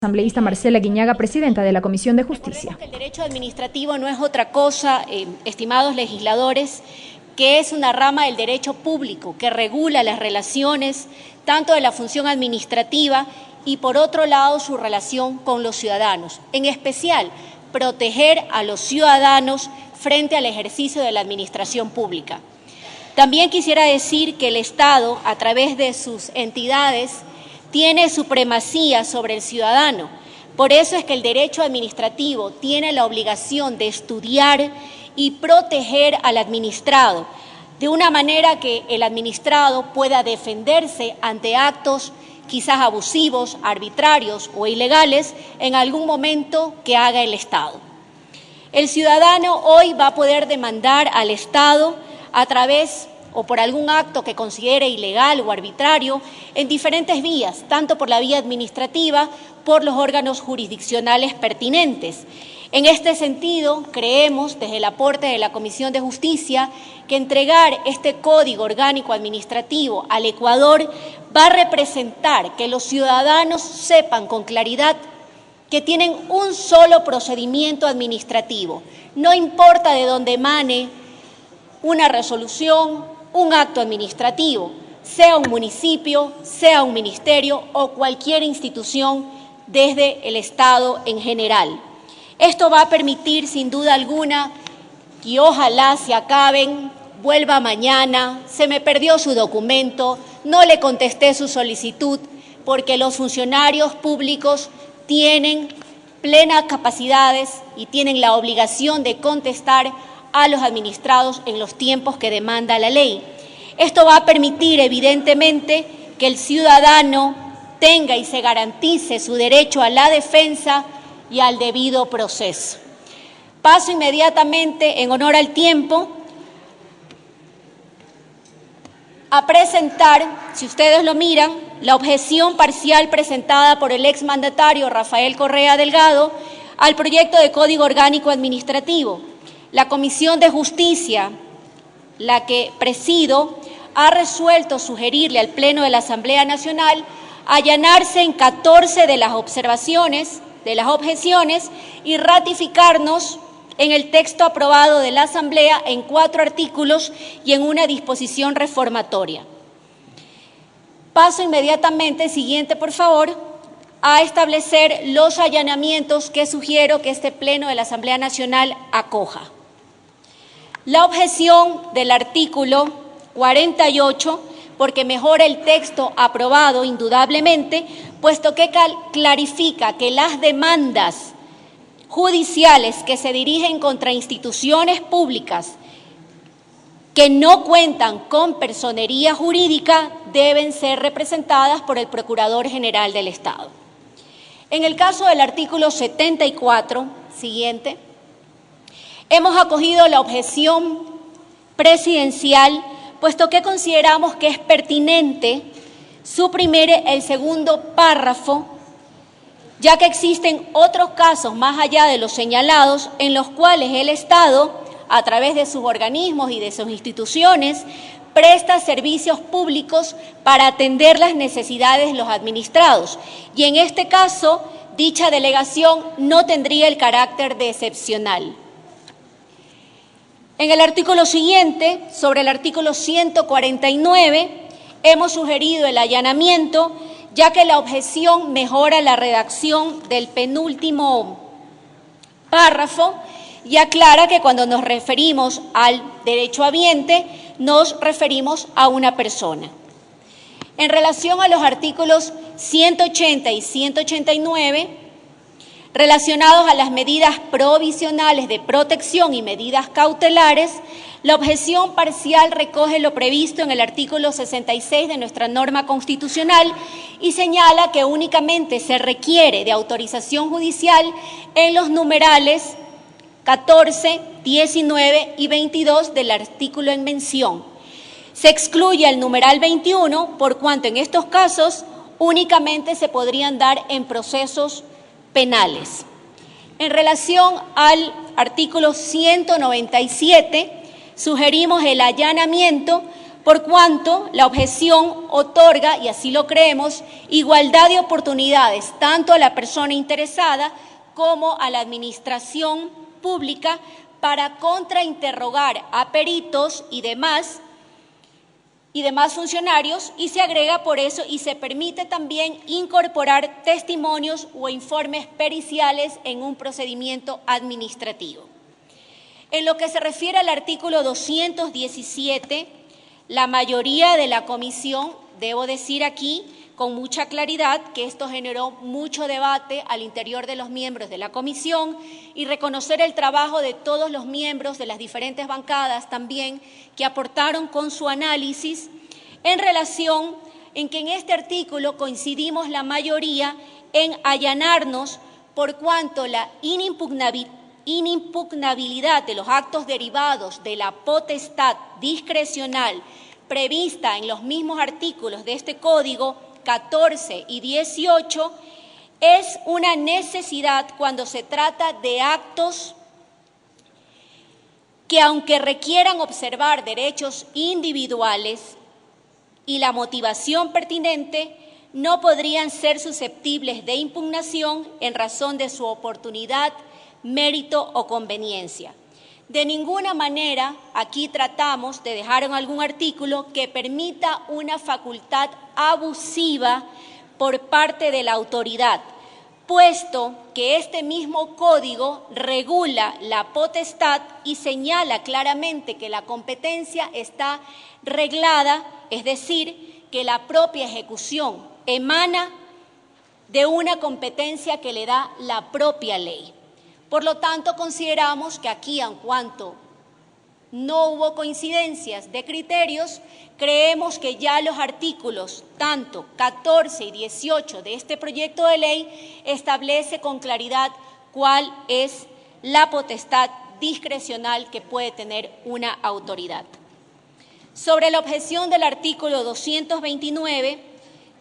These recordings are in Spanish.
Asambleísta Marcela Guiñaga, presidenta de la Comisión de Justicia. El derecho administrativo no es otra cosa, estimados legisladores, que es una rama del derecho público que regula las relaciones tanto de la función administrativa y, por otro lado, su relación con los ciudadanos. En especial, proteger a los ciudadanos frente al ejercicio de la administración pública. También quisiera decir que el Estado, a través de sus entidades, tiene supremacía sobre el ciudadano. Por eso es que el derecho administrativo tiene la obligación de estudiar y proteger al administrado, de una manera que el administrado pueda defenderse ante actos quizás abusivos, arbitrarios o ilegales en algún momento que haga el Estado. El ciudadano hoy va a poder demandar al Estado a través o por algún acto que considere ilegal o arbitrario en diferentes vías, tanto por la vía administrativa, por los órganos jurisdiccionales pertinentes. En este sentido, creemos, desde el aporte de la Comisión de Justicia, que entregar este Código Orgánico Administrativo al Ecuador va a representar que los ciudadanos sepan con claridad que tienen un solo procedimiento administrativo. No importa de dónde emane una resolución, un acto administrativo, sea un municipio, sea un ministerio o cualquier institución desde el Estado en general. Esto va a permitir, sin duda alguna, y ojalá se acaben, vuelva mañana, se me perdió su documento, no le contesté su solicitud, porque los funcionarios públicos tienen plenas capacidades y tienen la obligación de contestar a los administrados en los tiempos que demanda la ley. Esto va a permitir, evidentemente, que el ciudadano tenga y se garantice su derecho a la defensa y al debido proceso. Paso inmediatamente, en honor al tiempo, a presentar, si ustedes lo miran, la objeción parcial presentada por el exmandatario Rafael Correa Delgado al proyecto de Código Orgánico Administrativo. La Comisión de Justicia, la que presido, ha resuelto sugerirle al Pleno de la Asamblea Nacional allanarse en 14 de las observaciones, de las objeciones y ratificarnos en el texto aprobado de la Asamblea en 4 artículos y en una disposición reformatoria. Paso inmediatamente, siguiente por favor, a establecer los allanamientos que sugiero que este Pleno de la Asamblea Nacional acoja. La objeción del artículo 48, porque mejora el texto aprobado indudablemente, puesto que clarifica que las demandas judiciales que se dirigen contra instituciones públicas que no cuentan con personería jurídica deben ser representadas por el Procurador General del Estado. En el caso del artículo 74, siguiente, hemos acogido la objeción presidencial, puesto que consideramos que es pertinente suprimir el segundo párrafo, ya que existen otros casos más allá de los señalados en los cuales el Estado, a través de sus organismos y de sus instituciones, presta servicios públicos para atender las necesidades de los administrados. Y en este caso, dicha delegación no tendría el carácter de excepcional. En el artículo siguiente, sobre el artículo 149, hemos sugerido el allanamiento, ya que la objeción mejora la redacción del penúltimo párrafo y aclara que cuando nos referimos al derecho habiente, nos referimos a una persona. En relación a los artículos 180 y 189, relacionados a las medidas provisionales de protección y medidas cautelares, la objeción parcial recoge lo previsto en el artículo 66 de nuestra norma constitucional y señala que únicamente se requiere de autorización judicial en los numerales 14, 19 y 22 del artículo en mención. Se excluye el numeral 21, por cuanto en estos casos únicamente se podrían dar en procesos penales. En relación al artículo 197, sugerimos el allanamiento por cuanto la objeción otorga, y así lo creemos, igualdad de oportunidades tanto a la persona interesada como a la administración pública para contrainterrogar a peritos y demás funcionarios, y se agrega por eso y se permite también incorporar testimonios o informes periciales en un procedimiento administrativo. En lo que se refiere al artículo 217, la mayoría de la comisión, debo decir aquí con mucha claridad que esto generó mucho debate al interior de los miembros de la comisión, y reconocer el trabajo de todos los miembros de las diferentes bancadas también que aportaron con su análisis en relación en que en este artículo coincidimos la mayoría en allanarnos por cuanto la inimpugnabilidad de los actos derivados de la potestad discrecional prevista en los mismos artículos de este Código 14 y 18 es una necesidad cuando se trata de actos que, aunque requieran observar derechos individuales y la motivación pertinente, no podrían ser susceptibles de impugnación en razón de su oportunidad, mérito o conveniencia. De ninguna manera aquí tratamos de dejar en algún artículo que permita una facultad abusiva por parte de la autoridad, puesto que este mismo código regula la potestad y señala claramente que la competencia está reglada, es decir, que la propia ejecución emana de una competencia que le da la propia ley. Por lo tanto, consideramos que aquí, en cuanto no hubo coincidencias de criterios, creemos que ya los artículos tanto 14 y 18 de este proyecto de ley establece con claridad cuál es la potestad discrecional que puede tener una autoridad. Sobre la objeción del artículo 229,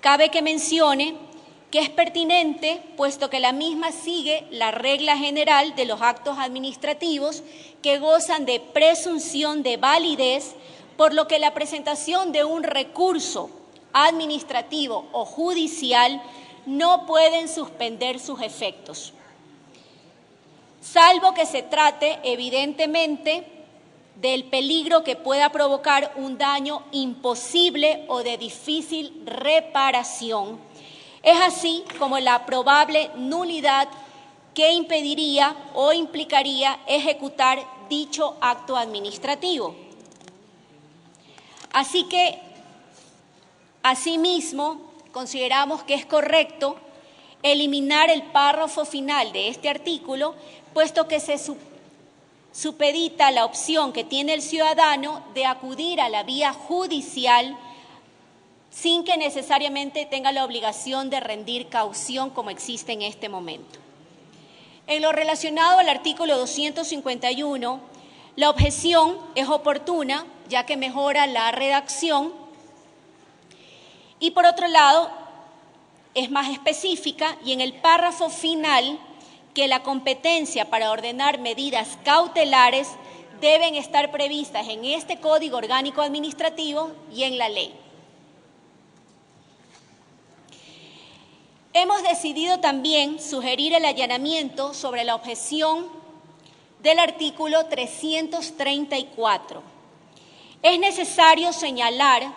cabe que mencione que es pertinente, puesto que la misma sigue la regla general de los actos administrativos que gozan de presunción de validez, por lo que la presentación de un recurso administrativo o judicial no pueden suspender sus efectos, salvo que se trate evidentemente del peligro que pueda provocar un daño imposible o de difícil reparación. Es así como la probable nulidad que impediría o implicaría ejecutar dicho acto administrativo. Así que, asimismo, consideramos que es correcto eliminar el párrafo final de este artículo, puesto que se supedita la opción que tiene el ciudadano de acudir a la vía judicial sin que necesariamente tenga la obligación de rendir caución como existe en este momento. En lo relacionado al artículo 251, la objeción es oportuna, ya que mejora la redacción, y por otro lado es más específica, y en el párrafo final que la competencia para ordenar medidas cautelares deben estar previstas en este Código Orgánico Administrativo y en la ley. Hemos decidido también sugerir el allanamiento sobre la objeción del artículo 334. Es necesario señalar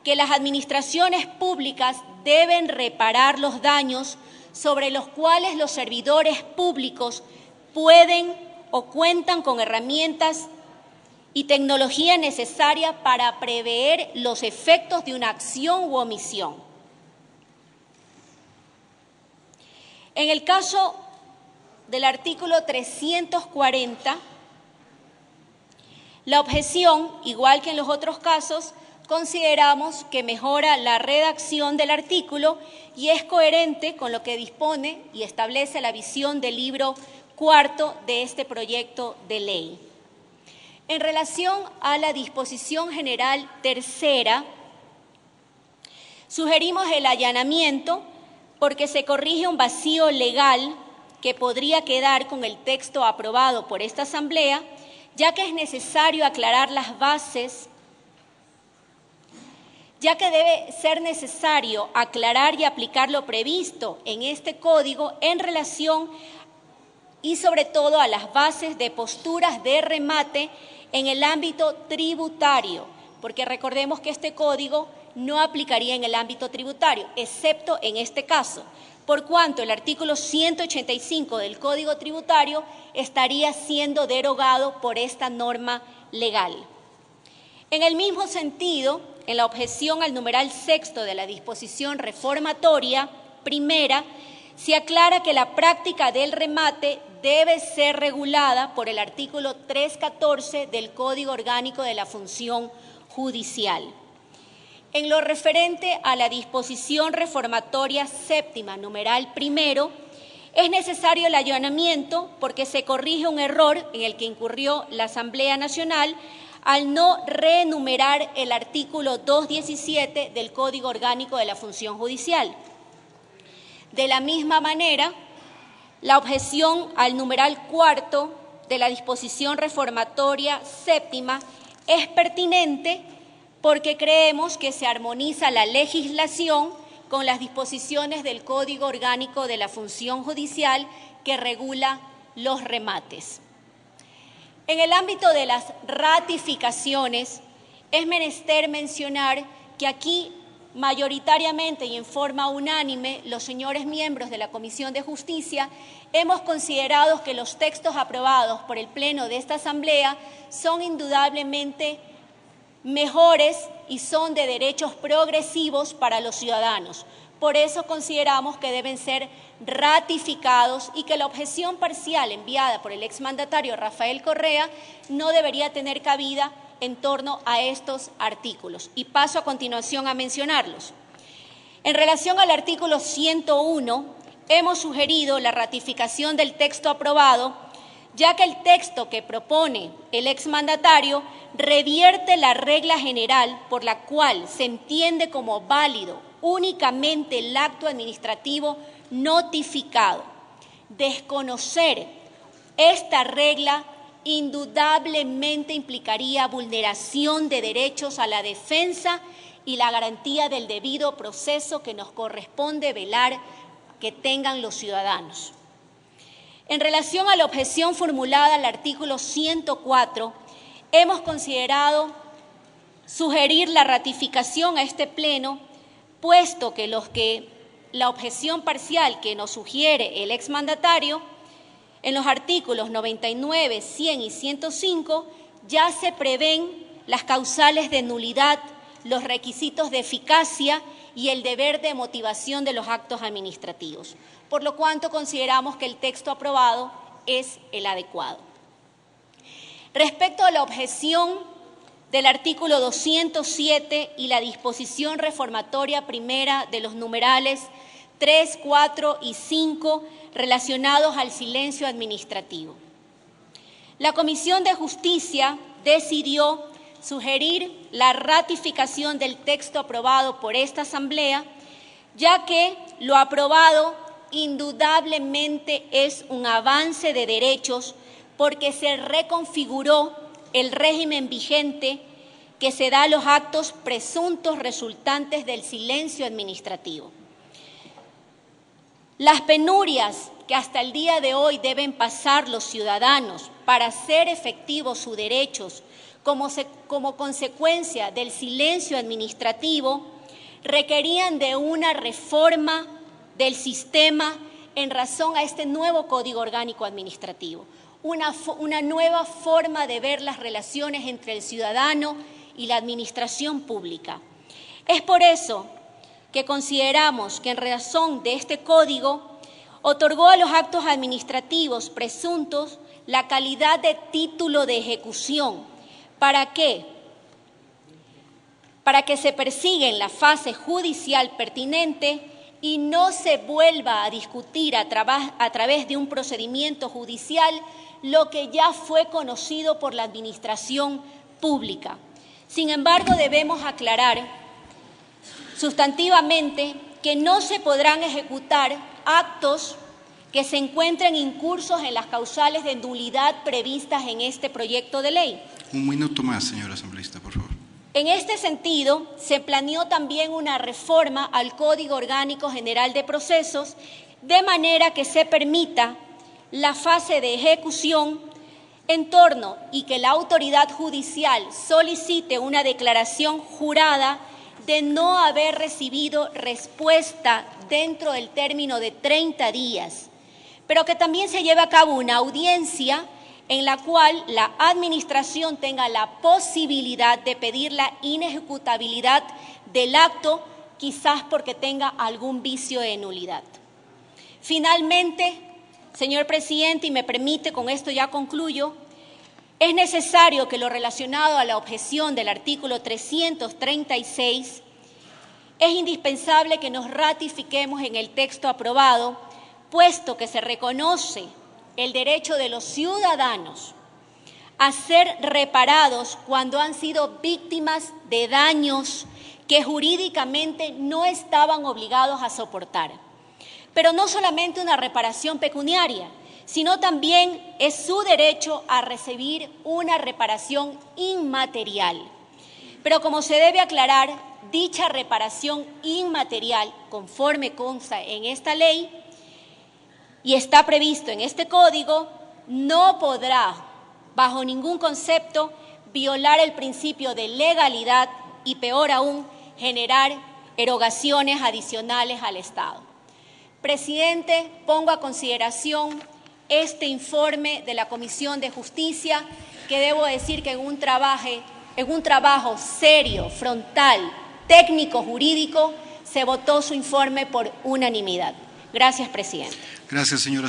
que las administraciones públicas deben reparar los daños sobre los cuales los servidores públicos pueden o cuentan con herramientas y tecnología necesaria para prever los efectos de una acción u omisión. En el caso del artículo 340, la objeción, igual que en los otros casos, consideramos que mejora la redacción del artículo y es coherente con lo que dispone y establece la visión del libro cuarto de este proyecto de ley. En relación a la disposición general tercera, sugerimos el allanamiento porque se corrige un vacío legal que podría quedar con el texto aprobado por esta Asamblea, ya que es necesario aclarar las bases ya que debe ser necesario aclarar y aplicar lo previsto en este código en relación y sobre todo a las bases de posturas de remate en el ámbito tributario, porque recordemos que este código no aplicaría en el ámbito tributario, excepto en este caso, por cuanto el artículo 185 del Código Tributario estaría siendo derogado por esta norma legal. En el mismo sentido, en la objeción al numeral sexto de la disposición reformatoria primera, se aclara que la práctica del remate debe ser regulada por el artículo 314 del Código Orgánico de la Función Judicial. En lo referente a la disposición reformatoria séptima, numeral primero, es necesario el allanamiento porque se corrige un error en el que incurrió la Asamblea Nacional al no reenumerar el artículo 217 del Código Orgánico de la Función Judicial. De la misma manera, la objeción al numeral cuarto de la disposición reformatoria séptima es pertinente porque creemos que se armoniza la legislación con las disposiciones del Código Orgánico de la Función Judicial que regula los remates. En el ámbito de las ratificaciones, es menester mencionar que aquí mayoritariamente y en forma unánime los señores miembros de la Comisión de Justicia hemos considerado que los textos aprobados por el Pleno de esta Asamblea son indudablemente mejores y son de derechos progresivos para los ciudadanos. Por eso consideramos que deben ser ratificados y que la objeción parcial enviada por el exmandatario Rafael Correa no debería tener cabida en torno a estos artículos. Y paso a continuación a mencionarlos. En relación al artículo 101, hemos sugerido la ratificación del texto aprobado, ya que el texto que propone el exmandatario revierte la regla general por la cual se entiende como válido únicamente el acto administrativo notificado. Desconocer esta regla indudablemente implicaría vulneración de derechos a la defensa y la garantía del debido proceso que nos corresponde velar que tengan los ciudadanos. En relación a la objeción formulada al artículo 104, hemos considerado sugerir la ratificación a este Pleno, puesto que la objeción parcial que nos sugiere el exmandatario, en los artículos 99, 100 y 105, ya se prevén las causales de nulidad, los requisitos de eficacia y el deber de motivación de los actos administrativos, por lo cuanto consideramos que el texto aprobado es el adecuado. Respecto a la objeción del artículo 207 y la disposición reformatoria primera de los numerales 3, 4 y 5 relacionados al silencio administrativo, la Comisión de Justicia decidió sugerir la ratificación del texto aprobado por esta Asamblea, ya que lo aprobado indudablemente es un avance de derechos porque se reconfiguró el régimen vigente que se da a los actos presuntos resultantes del silencio administrativo. Las penurias que hasta el día de hoy deben pasar los ciudadanos para hacer efectivos sus derechos como consecuencia del silencio administrativo requerían de una reforma del sistema en razón a este nuevo Código Orgánico Administrativo, una nueva forma de ver las relaciones entre el ciudadano y la administración pública. Es por eso que consideramos que en razón de este código otorgó a los actos administrativos presuntos la calidad de título de ejecución. ¿Para qué? Para que se persiga en la fase judicial pertinente y no se vuelva a discutir a través de un procedimiento judicial lo que ya fue conocido por la administración pública. Sin embargo, debemos aclarar sustantivamente que no se podrán ejecutar actos que se encuentren incursos en las causales de nulidad previstas en este proyecto de ley. Un minuto más, señora asambleísta, por favor. En este sentido, se planeó también una reforma al Código Orgánico General de Procesos, de manera que se permita la fase de ejecución en torno y que la autoridad judicial solicite una declaración jurada de no haber recibido respuesta dentro del término de 30 días, pero que también se lleve a cabo una audiencia en la cual la Administración tenga la posibilidad de pedir la inejecutabilidad del acto, quizás porque tenga algún vicio de nulidad. Finalmente, señor presidente, y me permite, con esto ya concluyo, es necesario que lo relacionado a la objeción del artículo 336, es indispensable que nos ratifiquemos en el texto aprobado, puesto que se reconoce el derecho de los ciudadanos a ser reparados cuando han sido víctimas de daños que jurídicamente no estaban obligados a soportar. Pero no solamente una reparación pecuniaria, sino también es su derecho a recibir una reparación inmaterial. Pero como se debe aclarar, dicha reparación inmaterial, conforme consta en esta ley y está previsto en este código, no podrá, bajo ningún concepto, violar el principio de legalidad y, peor aún, generar erogaciones adicionales al Estado. Presidente, pongo a consideración este informe de la Comisión de Justicia, que debo decir que en un trabajo serio, frontal, técnico, jurídico, se votó su informe por unanimidad. Gracias, presidente. Gracias, señora.